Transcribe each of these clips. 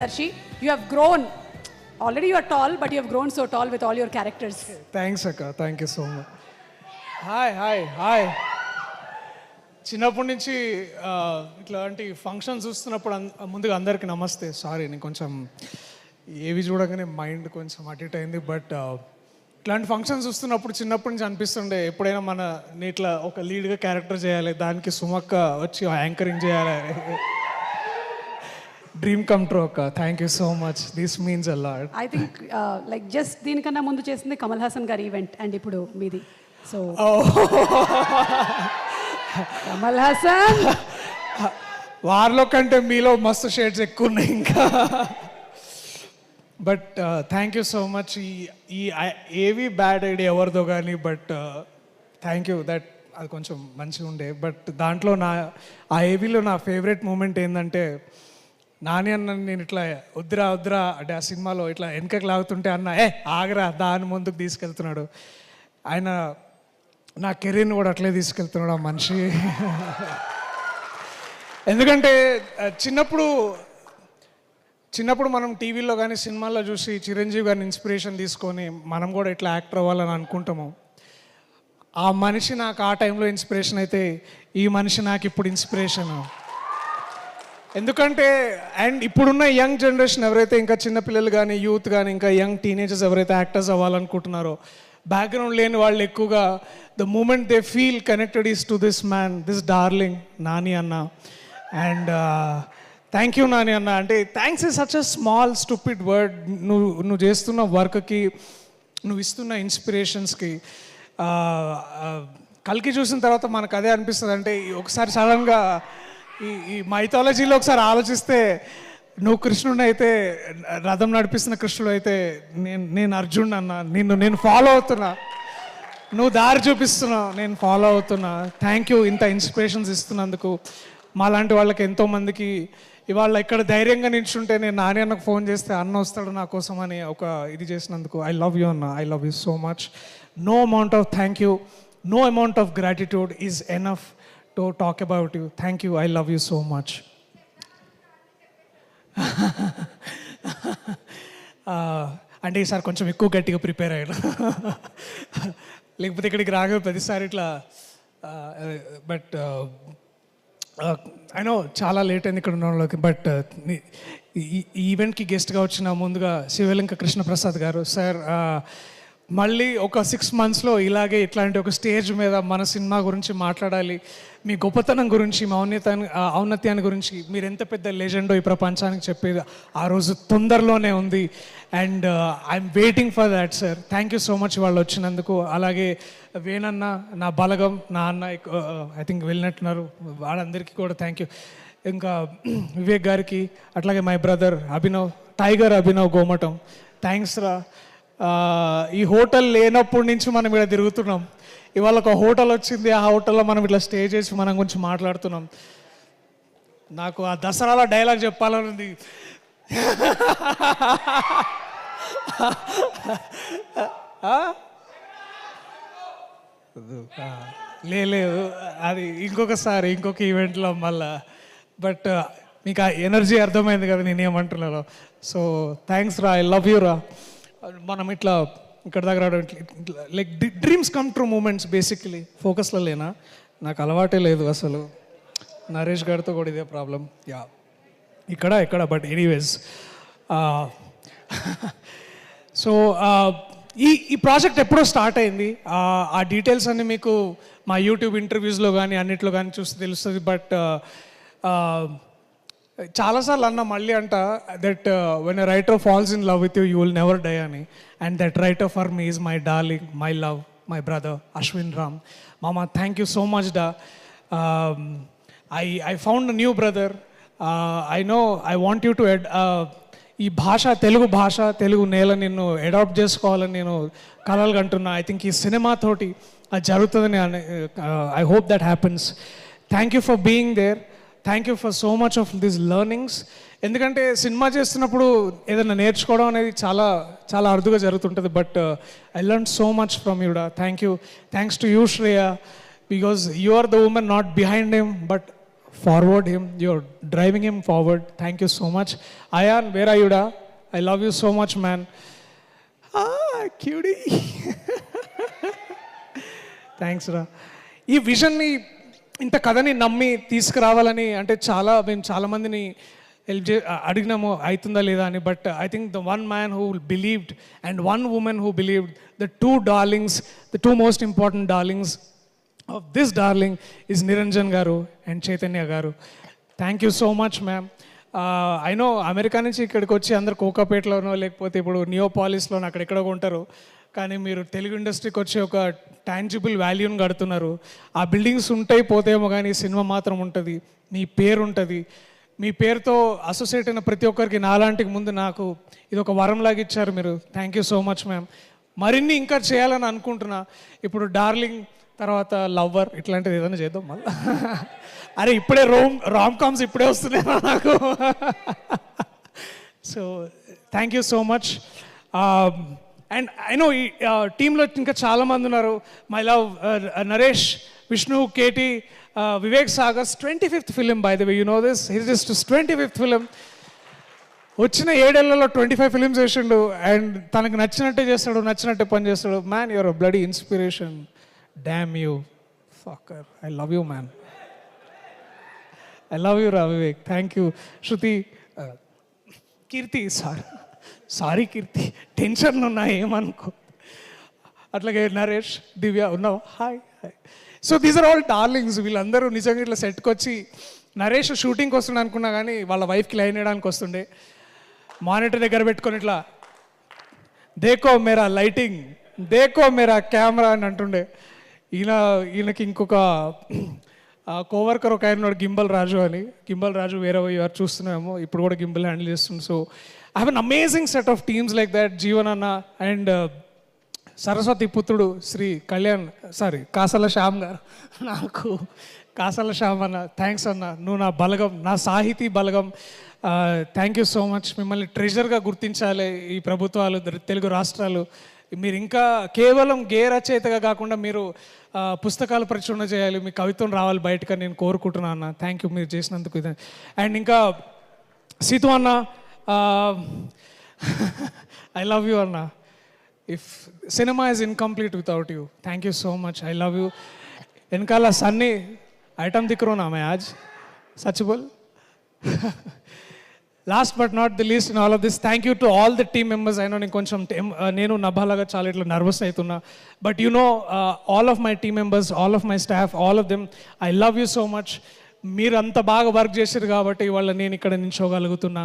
Darshi, you have grown. Already you are tall, but you have grown so tall with all your characters. Thanks, Akka. Thank you so much. Hi. చిన్నప్పటి నుంచి ఇట్లాంటి functions చూస్తున్నప్పుడు ముందుగా అందరికీ నమస్తే. Sorry, నేను కొంచెం ఏవి చూడగానే మైండ్ కొంచెం అటు ఇటు అయింది. బట్ ఇట్లాంటి ఫంక్షన్స్ చూస్తున్నప్పుడు చిన్నప్పటి నుంచి అనిపిస్తుండే ఎప్పుడైనా మన ఇట్లా ఒక లీడ్గా క్యారెక్టర్ చేయాలి, దానికి సుమక్క వచ్చి యాంకరింగ్ చేయాలి. డ్రీమ్ కమ్ ట్రూ అక్క. Thank you so much. This means a lot. I think like just దీనికన్నా ముందు చేసింది కమల్ హాసన్ గారి ఈవెంట్ అండ్ ఇప్పుడు మీది. సో కమల్ హాసన్ వారిలో కంటే మీలో మస్తు షేడ్స్ ఎక్కువ ఉన్నాయి ఇంకా. But thank you so much. ఈ ఏవి బ్యాడ్ ఐడియా ఎవరిదో కానీ, బట్ థ్యాంక్ యూ దట్ అది కొంచెం మంచిగా ఉండే. బట్ దాంట్లో ఆ ఏవీలో నా ఫేవరెట్ మూమెంట్ ఏంటంటే, నాని అన్న నేను ఇట్లా వద్దురా అంటే ఆ సినిమాలో ఇట్లా వెనకకి లాగుతుంటే అన్న ఆగరా దాని ముందుకు తీసుకెళ్తున్నాడు. ఆయన నా కెరీర్ని కూడా అట్లే తీసుకెళ్తున్నాడు ఆ మనిషి. ఎందుకంటే చిన్నప్పుడు మనం టీవీలో కానీ సినిమాల్లో చూసి చిరంజీవి గారిని ఇన్స్పిరేషన్ తీసుకొని మనం కూడా ఇట్లా యాక్టర్ అవ్వాలని అనుకుంటాము. ఆ మనిషి నాకు ఆ టైంలో ఇన్స్పిరేషన్ అయితే, ఈ మనిషి నాకు ఇప్పుడు ఇన్స్పిరేషన్. ఎందుకంటే అండ్ ఇప్పుడున్న యంగ్ జనరేషన్ ఎవరైతే ఇంకా చిన్నపిల్లలు కానీ యూత్ కానీ ఇంకా యంగ్ టీనేజర్స్ ఎవరైతే యాక్టర్స్ అవ్వాలనుకుంటున్నారో, బ్యాక్గ్రౌండ్ లేని వాళ్ళు ఎక్కువగా the moment they feel connected is to this man, this darling Nani అన్న. అండ్ థ్యాంక్ యూ నాని అన్న. అంటే thanks is such a small stupid word. నువ్వు చేస్తున్న వర్క్కి, నువ్వు ఇస్తున్న ఇన్స్పిరేషన్స్కి. కల్కి చూసిన తర్వాత మనకు అదే అనిపిస్తుంది. అంటే ఒకసారి సడన్గా ఈ మైథాలజీలో ఒకసారి ఆలోచిస్తే, నువ్వు కృష్ణుడు అయితే, రథం నడిపిస్తున్న కృష్ణుడు అయితే, నేను అర్జునుడు అన్న. నేను ఫాలో అవుతున్నా, నువ్వు దారి చూపిస్తున్నావు, నేను ఫాలో అవుతున్నా. థ్యాంక్ యూ ఇంత ఇన్స్పిరేషన్స్ ఇస్తున్నందుకు. మాలాంటి వాళ్ళకి ఎంతోమందికి ఇవాళ ఇక్కడ ధైర్యంగా నిల్చుంటే, నేను నాని అన్నకు ఫోన్ చేస్తే అన్న వస్తాడు నా కోసం అని ఒక ఇది చేసినందుకు ఐ లవ్ యూ అన్న. I love you so much. No amount of thank you, no amount of gratitude is enough to talk about you. Thank you. I love you so much. అంటే ఈసారి కొంచెం ఎక్కువ గట్టిగా ప్రిపేర్ అయ్యాను. లేకపోతే ఇక్కడికి రాగా ప్రతిసారి ఇట్లా. బట్ ఐ నో చాలా లేట్ అయింది ఇక్కడ ఉన్న వాళ్ళకి. బట్ ఈ ఈవెంట్కి గెస్ట్గా వచ్చిన ముందుగా శివలింక కృష్ణప్రసాద్ గారు సార్, మళ్ళీ ఒక 6 monthsలో ఇలాగే ఇట్లాంటి ఒక స్టేజ్ మీద మన సినిమా గురించి మాట్లాడాలి, మీ గొప్పతనం గురించి, మీ ఔన్నత్యాన్ని గురించి, మీరు ఎంత పెద్ద లెజెండో ఈ ప్రపంచానికి చెప్పేది ఆ రోజు తొందరలోనే ఉంది. And I'm waiting for that sir. Thank you so much వాళ్ళు వచ్చినందుకు. అలాగే వేణన్న, నా బలగం, నా అన్న ఐ థింక్ వెళ్ళినట్టున్నారు, వాళ్ళందరికీ కూడా థ్యాంక్ యూ. ఇంకా వివేక్ గారికి, అట్లాగే my brother Abhinav, tiger Abhinav Gomatam, thanks రా. ఈ హోటల్ లేనప్పటి నుంచి మనం ఇక్కడ తిరుగుతున్నాం. ఇవాళ ఒక హోటల్ వచ్చింది, ఆ హోటల్లో మనం ఇట్లా స్టే చేసి మనం గురించి మాట్లాడుతున్నాం. నాకు ఆ దసరాలో డైలాగ్ చెప్పాలని ఉంది. లేదు, అది ఇంకొకసారి ఇంకొక ఈవెంట్లో మళ్ళా. బట్ మీకు ఆ ఎనర్జీ అర్థమైంది కదా నేనేమంటున్నాను. సో థ్యాంక్స్ రా. ఐ లవ్ యూ రా. మనం ఇట్లా ఇక్కడ దగ్గర like dreams come true moments. Basically ఫోకస్లో లేనా, నాకు అలవాటే లేదు అసలు. నరేష్ గారితో కూడా ఇదే ప్రాబ్లం. యా ఇక్కడ బట్ ఎనీవేస్. సో ఈ ప్రాజెక్ట్ ఎప్పుడో స్టార్ట్ అయింది. ఆ డీటెయిల్స్ అన్నీ మీకు మా యూట్యూబ్ ఇంటర్వ్యూస్లో కానీ అన్నిట్లో కానీ చూస్తే తెలుస్తుంది. బట్ చాలాసార్లు అన్న మళ్ళీ అంట that when a writer falls in love with you, you will never die అని. And that writer for me is my darling, my love, my brother Ashwin Ram. మామ థ్యాంక్ యూ సో మచ్ డా. I found a new brother. I know I want you to ఈ భాష, తెలుగు భాష, తెలుగు నేల నిన్ను adapt చేసుకోవాలని నేను కలలు కంటున్నా. ఐ థింక్ ఈ సినిమాతోటి అది జరుగుతుందని I hope that happens. Thank you for being there. Thank you for so much of this learnings. ఎందుకంటే సినిమా చేస్తున్నప్పుడు ఏదైనా నేర్చుకోవడం అనేది చాలా చాలా అరుదుగా జరుగుతుంటుంది. But I learn so much from యూడా. Thank you. Thanks to you Shreya, because you are the women not behind him but forward him, you're driving him forward. Thank you so much. Ayan, where are you da? I love you so much, man. Cutie. Thanks రా. ఈ విజన్ని ఇంత కథని నమ్మి తీసుకురావాలని అంటే మేము చాలామందిని help అడిగినాము అవుతుందా లేదా అని. But I think the one man who believed and one women who believed, the two darlings, the two most important darlings of this darling is Niranjan గారు అండ్ చైతన్య గారు. Thank you so much ma'am. I know America నుంచి ఇక్కడికి వచ్చి అందరు కోకాపేటలోనో లేకపోతే ఇప్పుడు నియోపాలిస్లోనో అక్కడెక్కడో ఉంటారు, కానీ మీరు తెలుగు ఇండస్ట్రీకి వచ్చి ఒక టాంజిబుల్ వాల్యూని కడుతున్నారు. ఆ బిల్డింగ్స్ ఉంటాయి పోతేమో కానీ సినిమా మాత్రం ఉంటుంది, మీ పేరు ఉంటుంది. మీ పేరుతో అసోసియేట్ అయిన ప్రతి ఒక్కరికి నాలాంటికి ముందు నాకు ఇది ఒక వరంలాగా ఇచ్చారు మీరు. Thank you so much ma'am. మరిన్ని ఇంకా చేయాలని అనుకుంటున్నా. ఇప్పుడు డార్లింగ్ తర్వాత లవ్వర్ ఇట్లాంటిది ఏదైనా చేద్దాం మళ్ళీ. అరే ఇప్పుడే రామ్ కామ్స్ ఇప్పుడే వస్తున్నాయి నాకు. So thank you so much. And I know ఈ టీంలో ఇంకా చాలామంది ఉన్నారు. My love Naresh, Vishnu, KT, Vivek Sagar's 25th film by the way, you know this, his is 25th film. వచ్చిన 7 ఏళ్లలో 25 ఫిలిమ్స్ చేసిండు అండ్ తనకు నచ్చినట్టే చేస్తాడు, నచ్చినట్టే పని చేస్తాడు. Man your a bloody inspiration. Damn you fucker. I love you man. I love you రా Vivek. Thank you. Shruti, Keerthi, sorry Keerthi, టెన్షన్లు ఉన్నాయి ఏమనుకో. అట్లాగే నరేష్, దివ్య ఉన్నావు, hi hi. So these are all darlings. వీళ్ళందరూ నిజంగా ఇట్లా సెట్కి వచ్చి, నరేష్ షూటింగ్కి వస్తుండే అనుకున్నా కానీ వాళ్ళ వైఫ్కి లైన్ వేయడానికి వస్తుండే. మానిటర్ దగ్గర పెట్టుకొని ఇట్లా దేకో మేరా లైటింగ్, దేకో మేరా కెమెరా అని అంటుండే. ఈయనకి ఇంకొక కోవర్కర్ ఒక ఆయన గింబల్ రాజు అని. గింబల్ రాజు వేరే వారు చూస్తున్నామో ఇప్పుడు కూడా గింబల్ హ్యాండిల్ చేస్తుంది. So I have an amazing set of teams like that. Jeevan అన్న అండ్ సరస్వతి పుత్రుడు శ్రీ కాసల శ్యామ్ గారు. నాకు కాసల శ్యామ్ అన్న, థ్యాంక్స్ అన్న, నువ్వు నా బలగం, నా సాహితీ బలగం. Thank you so much. మిమ్మల్ని ట్రెజర్గా గుర్తించాలి ఈ ప్రభుత్వాలు, తెలుగు రాష్ట్రాలు. మీరు ఇంకా కేవలం రచయితగా కాకుండా మీరు పుస్తకాలు ప్రచురణ చేయాలి, మీ కవిత్వం రావాలి బయటకు నేను కోరుకుంటున్నాను అన్న. థ్యాంక్ యూ మీరు చేసినందుకు. ఇది అండ్ ఇంకా సీతు అన్న, ఐ లవ్ యూ అన్న. If cinema is incomplete without you. Thank you so much. I love you. వెనకాల సన్నీ ఐటమ్ దిక్కు నా మే ఆజ్ సచ్ బోల్. Last but not the least in all of this, thank you to all the team members. అయినా నేను కొంచెం నేను నభాలాగా చాలా ఇట్లా నర్వస్ అవుతున్నా. But you know all of my team members, all of my staff, all of them, I love you so much. మీరు అంత బాగా వర్క్ చేశారు కాబట్టి ఇవాళ నేను ఇక్కడ నిల్చోగలుగుతున్నా.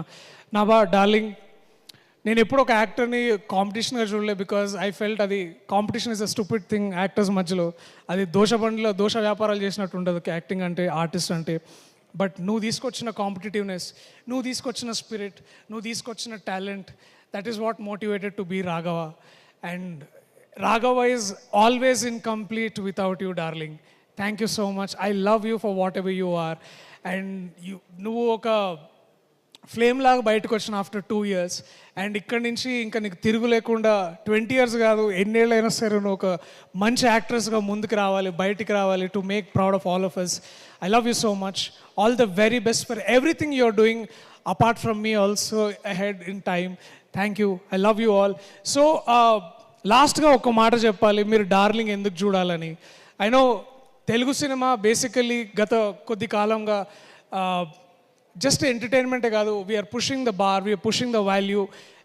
నా డార్లింగ్, నేను ఎప్పుడు ఒక యాక్టర్ని కాంపిటీషన్గా చూడలే. బికాజ్ ఐ ఫెల్ట్ అది competition is a stupid thing actors మధ్యలో. అది దోష వ్యాపారాలు చేసినట్టు ఉండదు యాక్టింగ్ అంటే, ఆర్టిస్ట్ అంటే. బట్ నువ్వు తీసుకొచ్చిన కాంపిటేటివ్నెస్, నువ్వు తీసుకొచ్చిన స్పిరిట్, నువ్వు తీసుకొచ్చిన talent, that is what motivated to be Raghava. And Raghava is always incomplete without you darling. Thank you so much. I love you for whatever you are. And నువ్వు ఒక flame లాగా బయటకు వచ్చిన ఆఫ్టర్ 2 years. అండ్ ఇక్కడి నుంచి ఇంకా నీకు తిరుగు లేకుండా 20 years కాదు, ఎన్నేళ్ళైనా సరే నువ్వు ఒక మంచి యాక్ట్రెస్గా ముందుకు రావాలి, బయటికి రావాలి, to make proud of all of us. I love you so much. All the very best for everything you are doing apart from me also ahead in time. Thank you. I love you all. So లాస్ట్గా ఒక మాట చెప్పాలి, మీరు darling ఎందుకు చూడాలని. I know Telugu cinema basically గత కొద్ది కాలంగా జస్ట్ ఎంటర్టైన్మెంటే కాదు, we are pushing the bar, we are pushing the value,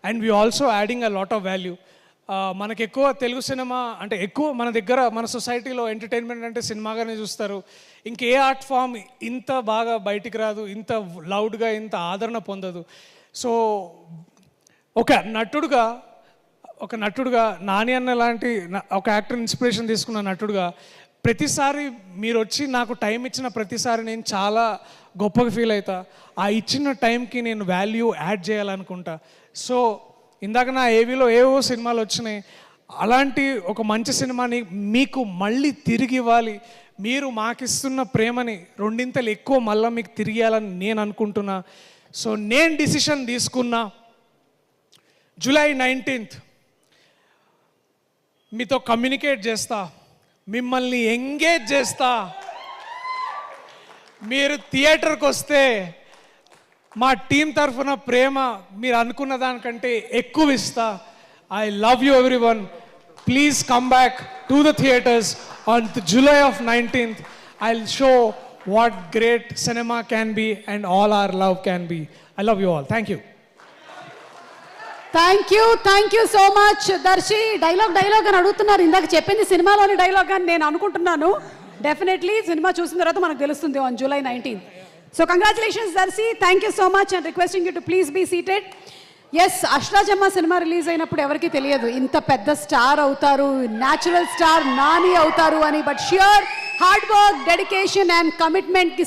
and we also adding a lot of value. మనకు ఎక్కువ తెలుగు సినిమా అంటే ఎక్కువ మన దగ్గర మన సొసైటీలో ఎంటర్టైన్మెంట్ అంటే సినిమాగానే చూస్తారు. ఇంకే ఆర్ట్ ఫామ్ ఇంత బాగా బయటికి రాదు, ఇంత లౌడ్గా, ఇంత ఆదరణ పొందదు. సో ఒక నటుడుగా నాని అన్న లాంటి ఒక యాక్టర్ ఇన్స్పిరేషన్ తీసుకున్న నటుడుగా ప్రతిసారి మీరు వచ్చి నాకు టైం ఇచ్చిన ప్రతిసారి నేను చాలా గొప్పగా ఫీల్ అవుతా. ఆ ఇచ్చిన టైంకి నేను వాల్యూ యాడ్ చేయాలనుకుంటా. సో ఇందాక నా ఏవీలో ఏవో సినిమాలు వచ్చినాయి, అలాంటి ఒక మంచి సినిమాని మీకు మళ్ళీ తిరిగి ఇవ్వాలి. మీరు మాకిస్తున్న ప్రేమని 2 ఎక్కువ మళ్ళీ మీకు తిరిగి ఇవ్వాలని నేను అనుకుంటున్నా. సో నేను డిసిషన్ తీసుకున్నా, July 19th మీతో కమ్యూనికేట్ చేస్తా, మిమ్మల్ని ఎంగేజ్ చేస్తా. మీరు థియేటర్కి వస్తే మా టీం తరఫున ప్రేమ మీరు అనుకున్న దానికంటే ఎక్కువ ఇస్తా. I love you everyone. Please come back to the theatres on July 19th. I'll show what great cinema can be and all our love can be. I love you all. Thank you. Thank you so much. Darshi dialogue అని అడుగుతున్నారు. ఇందాక చెప్పింది సినిమాలోని dialogue అని నేను అనుకుంటున్నాను. Definitely cinema చూసిన తర్వాత మనకు తెలుస్తుంది on July 19th. So congratulations Darshi. Thank you so much and requesting you to please be seated. Yes, Ashta Chamma cinema release అయినప్పుడు ఎవరికి తెలియదు ఇంత పెద్ద స్టార్ అవుతారు, న్యాచురల్ స్టార్ నాని అవుతారు అని. But sure hard work, dedication and కమిట్మెంట్కి